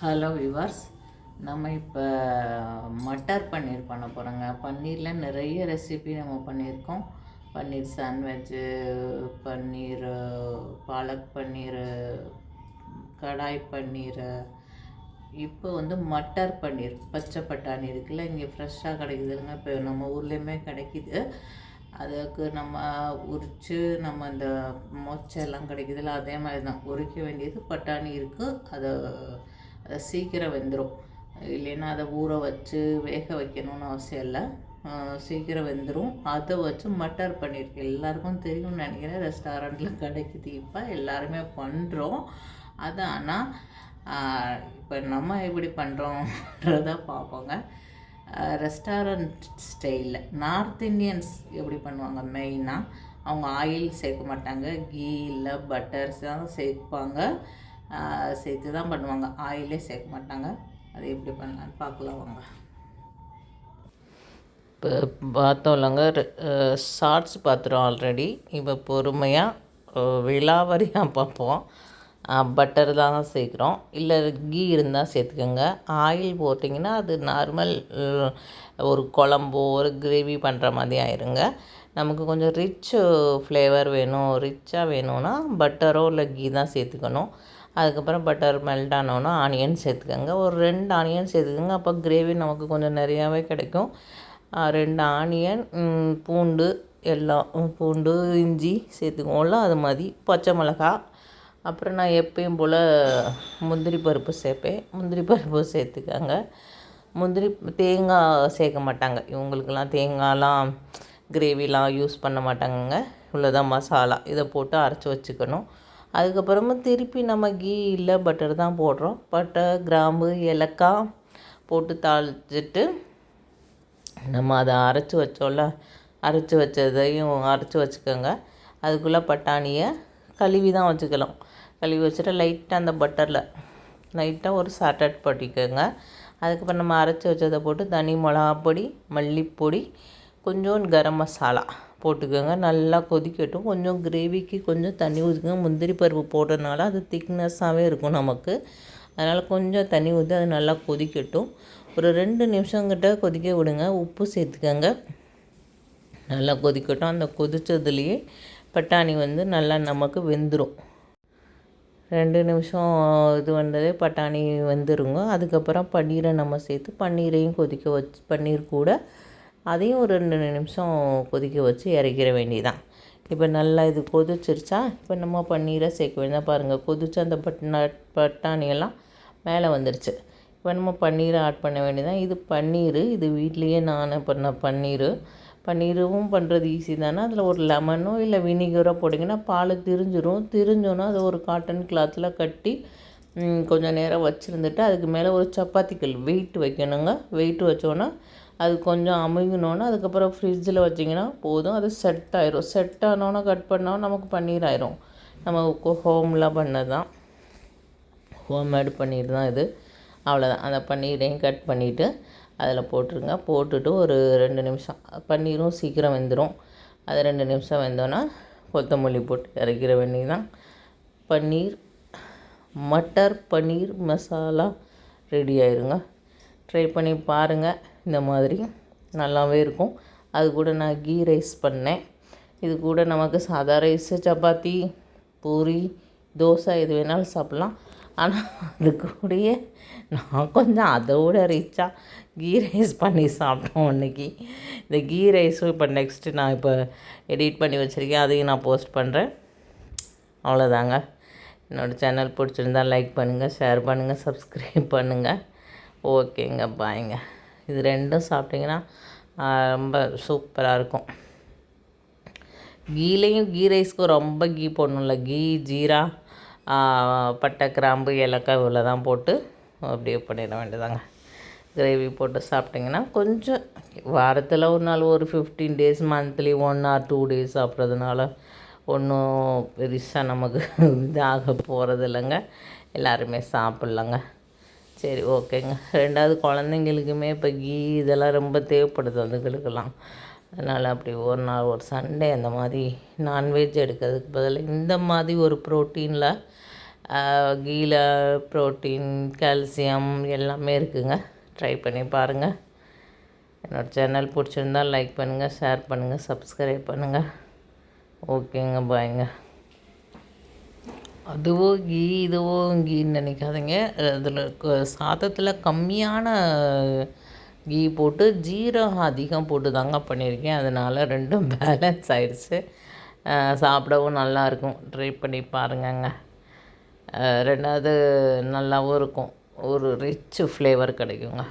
Hello viewers, நம்ம இப்போ மட்டர் பன்னீர் பண்ண போகிறோங்க. பன்னீரில் நிறைய ரெசிபி நம்ம பண்ணியிருக்கோம். பன்னீர் சாண்ட்விட்சு, பன்னீர் பாலக் பன்னீர், கடாய் பன்னீர். இப்போ வந்து மட்டர் பன்னீர், பச்சை பட்டாணி இருக்குல்ல, இங்கே ஃப்ரெஷ்ஷாக கிடைக்குதுங்க. இப்போ நம்ம ஊர்லேயுமே கிடைக்கிது. அதுக்கு நம்ம உரித்து நம்ம இந்த மொச்செல்லாம் கிடைக்குதுல்ல, அதே மாதிரி தான் உரிக்க வேண்டியது. பட்டாணி இருக்குது, அதை சீக்கிரம் வெந்துடும். இல்லைன்னா அதை ஊற வச்சு வேக வைக்கணும்னு அவசியம் இல்லை, சீக்கிரம் வெந்துடும். அதை வச்சு மட்டர் பன்னீர் எல்லாருக்கும் தெரியும்னு நினைக்கிறேன். ரெஸ்டாரண்ட்டில் கிடைக்குது, இப்போ எல்லாருமே பண்ணுறோம் அது. ஆனால் இப்போ நம்ம எப்படி பண்ணுறோன்றத பார்ப்போங்க. ரெஸ்டாரண்ட் ஸ்டைலில் நார்த் இண்டியன்ஸ் எப்படி பண்ணுவாங்க, மெயினாக அவங்க ஆயில் சேர்க்க மாட்டாங்க, கீ இல்லை பட்டர்ஸ் தான் சேர்ப்பாங்க, சேர்த்து தான் பண்ணுவாங்க, ஆயிலே சேர்க்க மாட்டாங்க. அது எப்படி பண்ணலான்னு பார்க்கலாம் வாங்க. இப்போ பார்த்தோம்லங்க, ஷார்ட்ஸ் பார்த்துறோம் ஆல்ரெடி. இப்போ பொறுமையாக விலாவரியாக பார்ப்போம். பட்டர் தான் சேர்க்குறோம், இல்லை கீ இருந்தால் சேர்த்துக்கோங்க. ஆயில் போட்டிங்கன்னா அது நார்மல் ஒரு குழம்போ ஒரு கிரேவி பண்ணுற மாதிரி ஆயிருங்க. நமக்கு கொஞ்சம் ரிச் ஃப்ளேவர் வேணும், ரிச்சாக வேணும்னா பட்டரோ இல்லை கீ தான் சேர்த்துக்கணும். அதுக்கப்புறம் பட்டர் மெல்ட் ஆனோன்னா ஆனியன் சேர்த்துக்கோங்க. ஒரு 2 ஆனியன் சேர்த்துக்கோங்க, அப்போ கிரேவி நமக்கு கொஞ்சம் நிறையாவே கிடைக்கும். 2 ஆனியன், பூண்டு, எல்லாம் பூண்டு இஞ்சி சேர்த்துக்குவோம்ல, அது மாதிரி பச்சை மிளகா. அப்புறம் நான் எப்பயும் போல் முந்திரி பருப்பு சேர்ப்பேன், முந்திரி பருப்பு சேர்த்துக்கோங்க. தேங்காய் சேர்க்க மாட்டாங்க இவங்களுக்கெல்லாம், தேங்காயெலாம் கிரேவிலாம் யூஸ் பண்ண மாட்டாங்கங்க. இவ்வளோதான் மசாலா, இதை போட்டு அரைச்சி வச்சுக்கணும். அதுக்கப்புறமா திருப்பி நம்ம கீ இல்லை பட்டர் தான் போடுறோம். பட்டை, கிராம்பு, ஏலக்காய் போட்டு தாளிச்சிட்டு நம்ம அதை அரைச்சி வச்சோம்ல, அரைச்சி வச்சதையும் அரைச்சி வச்சுக்கோங்க. அதுக்குள்ளே பட்டாணியை கழுவி தான் வச்சுக்கலாம். கழுவி வச்சுட்டு லைட்டாக அந்த பட்டரில் லைட்டாக ஒரு சாட்டட் பண்ணிக்கோங்க. அதுக்கப்புறம் நம்ம அரைச்சி வச்சதை போட்டு தனி மிளகாப்பொடி, மல்லிப்பொடி, கொஞ்சம் கரம் மசாலா போட்டுக்கோங்க. நல்லா கொதிக்கட்டும். கொஞ்சம் கிரேவிக்கு கொஞ்சம் தண்ணி ஊற்றிக்கோங்க. முந்திரி பருப்பு போடுறதுனால அது திக்னஸ்ஸாகவே இருக்கும் நமக்கு. அதனால் கொஞ்சம் தண்ணி ஊற்றி அது நல்லா கொதிக்கட்டும். ஒரு 2 நிமிஷங்கிட்ட கொதிக்க விடுங்க. உப்பு சேர்த்துக்கோங்க. நல்லா கொதிக்கட்டும். அந்த கொதித்ததுலேயே பட்டாணி வந்து நல்லா நமக்கு வெந்துடும். 2 நிமிஷம் இது வந்ததே பட்டாணி வெந்துருங்க. அதுக்கப்புறம் பன்னீரை நம்ம சேர்த்து பன்னீரையும் கொதிக்க வச்சு, பன்னீர் கூட அதையும் ஒரு 2 நிமிஷம் கொதிக்க வச்சு இறக்கிற வேண்டியதான். இப்போ நல்லா இது கொதிச்சிருச்சா, இப்போ நம்ம பன்னீரை சேர்க்க வேண்டியதான். பாருங்கள், கொதிச்சு அந்த பட்டாணியெல்லாம் மேலே வந்துருச்சு. இப்போ நம்ம பன்னீரை ஆட் பண்ண வேண்டியதான். இது பன்னீர், இது வீட்லேயே நான் பண்ண பன்னீரும் பண்ணுறது ஈஸி தானே. அதில் ஒரு லெமனோ இல்லை வினிகரோ போட்டிங்கன்னா பால் திரிஞ்சிரும். திரிஞ்சோன்னா அதை ஒரு காட்டன் கிளாத்தில் கட்டி கொஞ்சம் நேரம் வச்சுருந்துட்டு அதுக்கு மேலே ஒரு சப்பாத்திக்கல் வெயிட் வைக்கணுங்க. வெயிட் வச்சோன்னா அது கொஞ்சம் அமுங்கினோன்னா அதுக்கப்புறம் ஃப்ரிட்ஜில் வச்சிங்கன்னா போதும், அது செட் ஆயிரும். செட் ஆனோன்னா கட் பண்ணோன்னா நமக்கு பன்னீர் ஆயிரும். நம்ம ஹோம்லாம் பண்ணது தான், ஹோம்மேடு பன்னீர் தான் இது. அவ்வளோதான். அந்த பன்னீரையும் கட் பண்ணிவிட்டு அதில் போட்டுருங்க. போட்டுட்டு ஒரு 2 நிமிஷம், பன்னீரும் சீக்கிரம் வெந்துடும். அது 2 நிமிஷம் வெந்தோன்னா கொத்தமல்லி போட்டு இறக்கிற வேண்டியதான். பன்னீர் மட்டர் பன்னீர் மசாலா ரெடி ஆயிருங்க. ட்ரை பண்ணி பாருங்கள், இந்த மாதிரி நல்லாவே இருக்கும். அது கூட நான் கீ ரைஸ் பண்ணேன். இது கூட நமக்கு சாதா ரைஸு, சப்பாத்தி, பூரி, தோசை எது வேணாலும் சாப்பிட்லாம். ஆனால் அது கூடயே நான் கொஞ்சம் அதோட ரிச்சாக கீ ரைஸ் பண்ணி சாப்பிட்டோம் அன்றைக்கி. இந்த கீ ரைஸும் இப்போ நெக்ஸ்ட்டு நான் இப்போ எடிட் பண்ணி வச்சுருக்கேன், அதையும் நான் போஸ்ட் பண்ணுறேன். அவ்வளோதாங்க. என்னோடய சேனல் பிடிச்சிருந்தால் லைக் பண்ணுங்கள், ஷேர் பண்ணுங்கள், சப்ஸ்கிரைப் பண்ணுங்கள். ஓகேங்க, பாய்ங்க. இது 2ம் சாப்பிட்டிங்கன்னா ரொம்ப சூப்பராக இருக்கும். கீலையும் கீ ரைஸ்க்கும் ரொம்ப கீ போடணும்ல, கீ, ஜீரா, பட்டை, கிராம்பு, ஏலக்காய் இவ்வளோ தான் போட்டு அப்படியே பண்ணிட வேண்டியதாங்க. கிரேவி போட்டு சாப்பிட்டிங்கன்னா கொஞ்சம் வாரத்தில் ஒரு நாள், ஒரு 15 டேஸ், மந்த்லி 1 or 2 டேஸ் சாப்பிட்றதுனால ஒன்றும் பெருசாக நமக்கு இதாக போகிறது இல்லைங்க. எல்லாருமே சாப்பிட்லாங்க. சரி, ஓகேங்க. 2வது குழந்தைங்களுக்குமே இப்போ கீ இதெல்லாம் ரொம்ப தேவைப்படுது அதுங்களுக்கெல்லாம். அதனால் அப்படி ஒரு நாள் ஒரு சண்டே அந்த மாதிரி நான்வெஜ் எடுக்கிறதுக்கு பதில் இந்த மாதிரி ஒரு ப்ரோட்டீனில் கீல ப்ரோட்டீன், கால்சியம் எல்லாமே இருக்குதுங்க. ட்ரை பண்ணி பாருங்கள். என்னோடய சேனல் பிடிச்சிருந்தால் லைக் பண்ணுங்கள், ஷேர் பண்ணுங்கள், சப்ஸ்கிரைப் பண்ணுங்கள். ஓகேங்க, பாய்ங்க. அதுவோ கீ இதுவோ கீன்னு நினைக்காதீங்க. அதில் சாதத்தில் கம்மியான கீ போட்டு ஜீரகம் அதிகம் போட்டு தாங்க பண்ணியிருக்கேன். அதனால் ரெண்டும் பேலன்ஸ் ஆயிடுச்சு. சாப்பிடவும் நல்லாயிருக்கும். ட்ரை பண்ணி பாருங்கங்க. ரெண்டாவது நல்லாவும் இருக்கும். ஒரு ரிச் ஃப்ளேவர் கிடைக்குங்க.